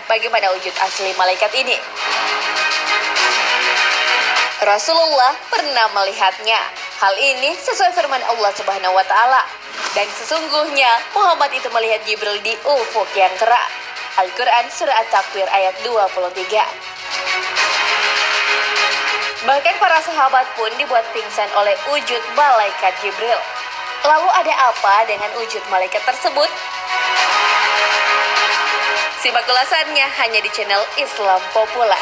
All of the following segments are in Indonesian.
Bagaimana wujud asli malaikat ini? Rasulullah pernah melihatnya. Hal ini sesuai firman Allah Subhanahu wa taala. Dan sesungguhnya Muhammad itu melihat Jibril di ufuk yang terang. Al-Quran Surah At-Takwir ayat 23. Bahkan para sahabat pun dibuat pingsan oleh wujud malaikat Jibril. Lalu ada apa dengan wujud malaikat tersebut? Simak ulasannya hanya di channel Islam Populer.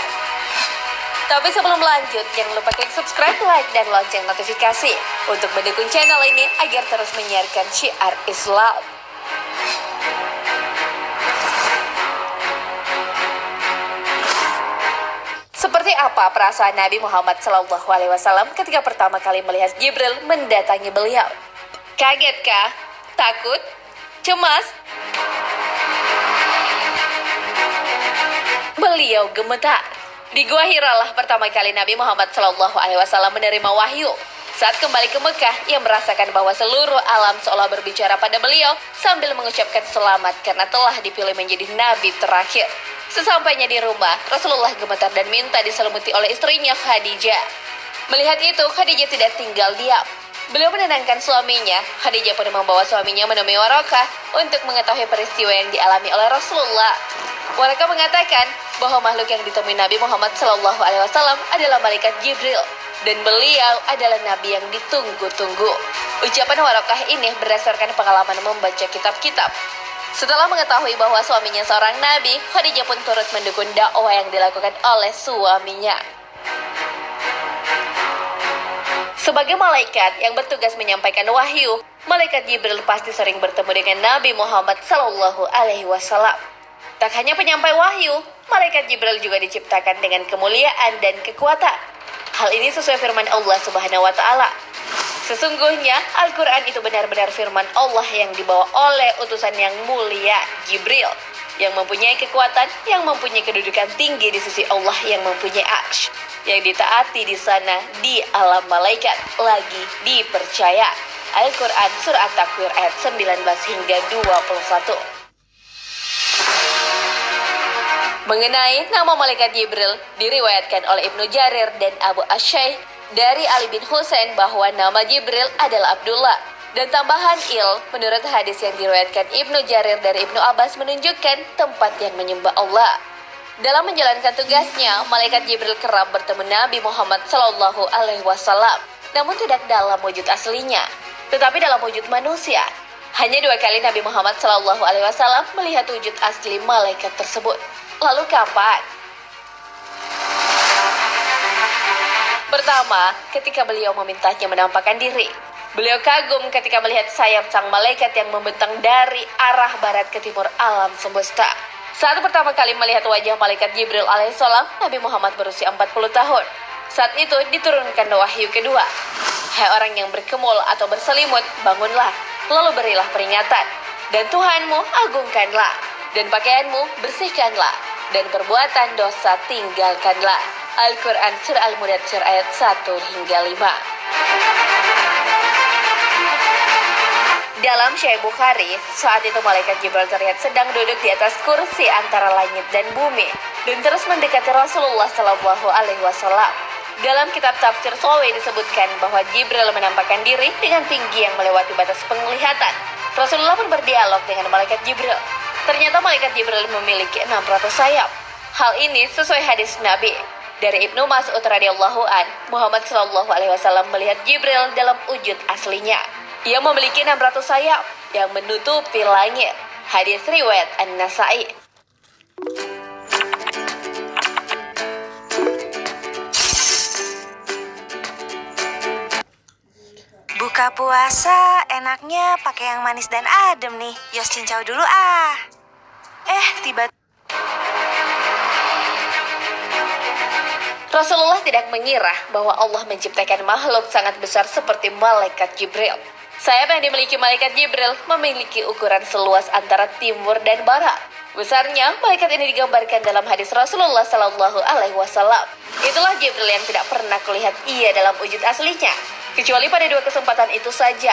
Tapi sebelum lanjut, jangan lupa klik subscribe, like, dan lonceng notifikasi untuk mendukung channel ini agar terus menyiarkan syiar Islam. Seperti apa perasaan Nabi Muhammad SAW ketika pertama kali melihat Jibril mendatangi beliau? Kagetkah? Takut? Cemas? Beliau gemetar. Di Gua Hira lah pertama kali Nabi Muhammad SAW menerima wahyu. Saat kembali ke Mekah, ia merasakan bahwa seluruh alam seolah berbicara pada beliau sambil mengucapkan selamat karena telah dipilih menjadi Nabi terakhir. Sesampainya di rumah, Rasulullah gemetar dan minta diselimuti oleh istrinya Khadijah. Melihat itu, Khadijah tidak tinggal diam. Beliau menenangkan suaminya. Khadijah pun membawa suaminya menemui Warakah untuk mengetahui peristiwa yang dialami oleh Rasulullah. Warakah mengatakan bahwa makhluk yang ditemui Nabi Muhammad SAW adalah malaikat Jibril dan beliau adalah Nabi yang ditunggu-tunggu. Ucapan Warakah ini berdasarkan pengalaman membaca kitab-kitab. Setelah mengetahui bahwa suaminya seorang Nabi, Khadijah pun turut mendukung dakwah yang dilakukan oleh suaminya. Sebagai malaikat yang bertugas menyampaikan wahyu, malaikat Jibril pasti sering bertemu dengan Nabi Muhammad SAW. Tak hanya penyampai wahyu, malaikat Jibril juga diciptakan dengan kemuliaan dan kekuatan. Hal ini sesuai firman Allah Subhanahu wa taala. Sesungguhnya Al-Quran itu benar-benar firman Allah yang dibawa oleh utusan yang mulia, Jibril, yang mempunyai kekuatan, yang mempunyai kedudukan tinggi di sisi Allah, yang mempunyai arsy, yang ditaati di sana di alam malaikat, lagi dipercaya. Al-Quran Surah At-Takwir ayat 19 hingga 21. Mengenai nama malaikat Jibril, diriwayatkan oleh Ibnu Jarir dan Abu Asy'aih dari Ali bin Husain bahwa nama Jibril adalah Abdullah. Dan tambahan menurut hadis yang diriwayatkan Ibnu Jarir dari Ibnu Abbas menunjukkan tempat yang menyembah Allah. Dalam menjalankan tugasnya, malaikat Jibril kerap bertemu Nabi Muhammad SAW, namun tidak dalam wujud aslinya, tetapi dalam wujud manusia. Hanya 2 kali Nabi Muhammad SAW melihat wujud asli malaikat tersebut. Lalu kapan? Pertama, ketika beliau memintanya menampakkan diri. Beliau kagum ketika melihat sayap sang malaikat yang membentang dari arah barat ke timur alam semesta. Saat pertama kali melihat wajah malaikat Jibril alaihissalam, Nabi Muhammad berusia 40 tahun. Saat itu diturunkan wahyu kedua. Hai orang yang berkemul atau berselimut, bangunlah, lalu berilah peringatan. Dan Tuhanmu agungkanlah, dan pakaianmu bersihkanlah, dan perbuatan dosa tinggalkanlah. Al-Quran Surah Al-Mudaththir ayat 1 hingga 5. Dalam Sahih Bukhari, saat itu malaikat Jibril terlihat sedang duduk di atas kursi antara langit dan bumi dan terus mendekati Rasulullah SAW. Dalam kitab tafsir Sawi disebutkan bahwa Jibril menampakkan diri dengan tinggi yang melewati batas penglihatan. Rasulullah pun berdialog dengan malaikat Jibril. Ternyata malaikat Jibril memiliki 600 sayap. Hal ini sesuai hadis Nabi. Dari Ibnu Mas'ud radhiyallahu an, Muhammad SAW melihat Jibril dalam wujud aslinya. Ia memiliki 600 sayap yang menutupi langit. Hadis riwayat An-Nasa'i. Buka puasa enaknya pakai yang manis dan adem nih. Yos cincau dulu ah. Tiba Rasulullah tidak mengira bahwa Allah menciptakan makhluk sangat besar seperti malaikat Jibril. Sayap yang dimiliki malaikat Jibril memiliki ukuran seluas antara timur dan barat. Besarnya, malaikat ini digambarkan dalam hadis Rasulullah SAW. Itulah Jibril yang tidak pernah kulihat ia dalam wujud aslinya. Kecuali pada dua kesempatan itu saja,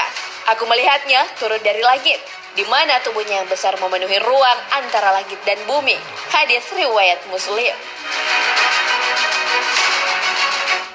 aku melihatnya turun dari langit, di mana tubuhnya yang besar memenuhi ruang antara langit dan bumi. Hadis riwayat Muslim.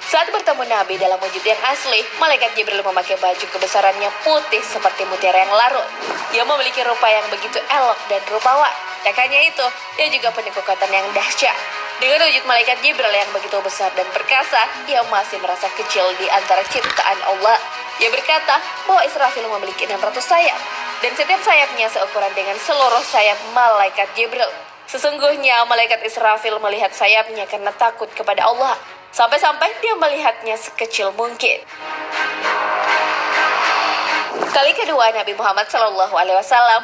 Saat bertemu Nabi dalam wujud yang asli, malaikat Jibril memakai baju kebesarannya putih seperti mutiara yang larut. Dia memiliki rupa yang begitu elok dan rupawan. Tak hanya itu, dia juga penuh kekuatan yang dahsyat. Dengan wujud malaikat Jibril yang begitu besar dan perkasa, ia masih merasa kecil di antara ciptaan Allah. Ia berkata bahwa Israfil memiliki 600 sayap, dan setiap sayapnya seukuran dengan seluruh sayap malaikat Jibril. Sesungguhnya malaikat Israfil melihat sayapnya karena takut kepada Allah. Sampai-sampai dia melihatnya sekecil mungkin. Kali kedua Nabi Muhammad SAW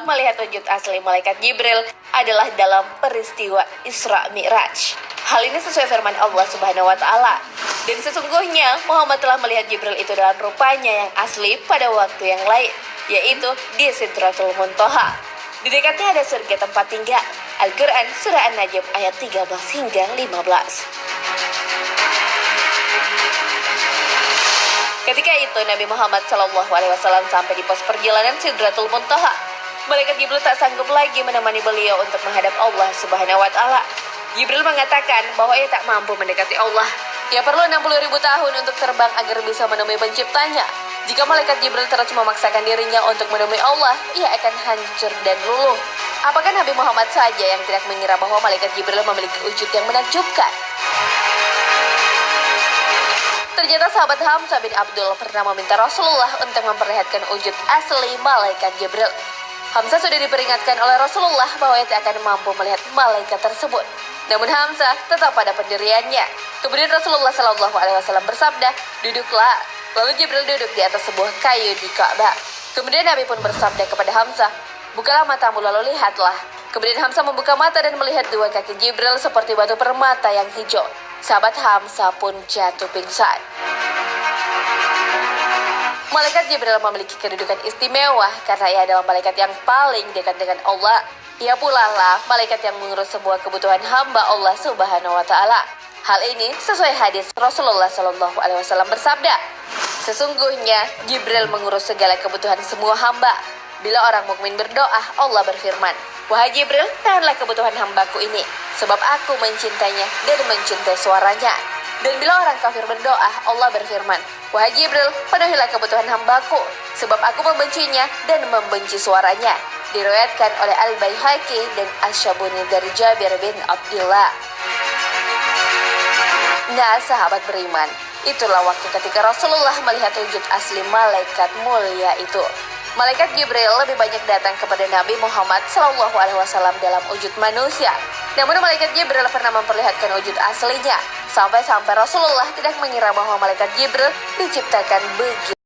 melihat wujud asli malaikat Jibril adalah dalam peristiwa Isra Mi'raj. Hal ini sesuai firman Allah Subhanahu wa Ta'ala. Dan sesungguhnya Muhammad telah melihat Jibril itu dalam rupanya yang asli pada waktu yang lain, yaitu di Sidratul Muntaha. Di dekatnya ada surga tempat tinggal. Al-Quran Surah An-Najm ayat 13 hingga 15. Ketika itu Nabi Muhammad SAW sampai di pos perjalanan Sidratul Muntaha. Malaikat Jibril tak sanggup lagi menemani beliau untuk menghadap Allah Subhanahu wa Ta'ala. Jibril mengatakan bahwa ia tak mampu mendekati Allah. Ia perlu 60.000 tahun untuk terbang agar bisa menemui penciptanya. Jika malaikat Jibril terus memaksakan dirinya untuk menemui Allah, ia akan hancur dan luluh. Apakah Nabi Muhammad saja yang tidak mengira bahwa malaikat Jibril memiliki wujud yang menakjubkan? Ternyata sahabat Hamzah bin Abdul pernah meminta Rasulullah untuk memperlihatkan wujud asli malaikat Jibril. Hamzah sudah diperingatkan oleh Rasulullah bahwa ia tak akan mampu melihat malaikat tersebut. Namun Hamzah tetap pada pendiriannya. Kemudian Rasulullah SAW bersabda, "Duduklah." Lalu Jibril duduk di atas sebuah kayu di Ka'bah. Kemudian Nabi pun bersabda kepada Hamzah, "Bukalah matamu lalu lihatlah." Kemudian Hamzah membuka mata dan melihat dua kaki Jibril seperti batu permata yang hijau. Sahabat Hamzah pun jatuh pingsan. Malaikat Jibril memiliki kedudukan istimewa karena ia adalah malaikat yang paling dekat dengan Allah. Ia pula lah malaikat yang mengurus sebuah kebutuhan hamba Allah Subhanahu wa Ta'ala. Hal ini sesuai hadis Rasulullah SAW bersabda, "Sesungguhnya Jibril mengurus segala kebutuhan semua hamba. Bila orang mukmin berdoa, Allah berfirman, 'Wahai Jibril, tahanlah kebutuhan hambaku ini, sebab aku mencintainya dan mencintai suaranya.' Dan bila orang kafir berdoa, Allah berfirman, 'Wahai Jibril, penuhilah kebutuhan hambaku, sebab aku membencinya dan membenci suaranya.'" Diriwayatkan oleh Al-Baihaqi dan Asy-Syabuni dari Jabir bin Abdullah. Nah, sahabat beriman, itulah waktu ketika Rasulullah melihat wujud asli malaikat mulia itu. Malaikat Jibril lebih banyak datang kepada Nabi Muhammad SAW dalam wujud manusia. Namun malaikat Jibril pernah memperlihatkan wujud aslinya. Sampai-sampai Rasulullah tidak mengira bahwa malaikat Jibril diciptakan begitu.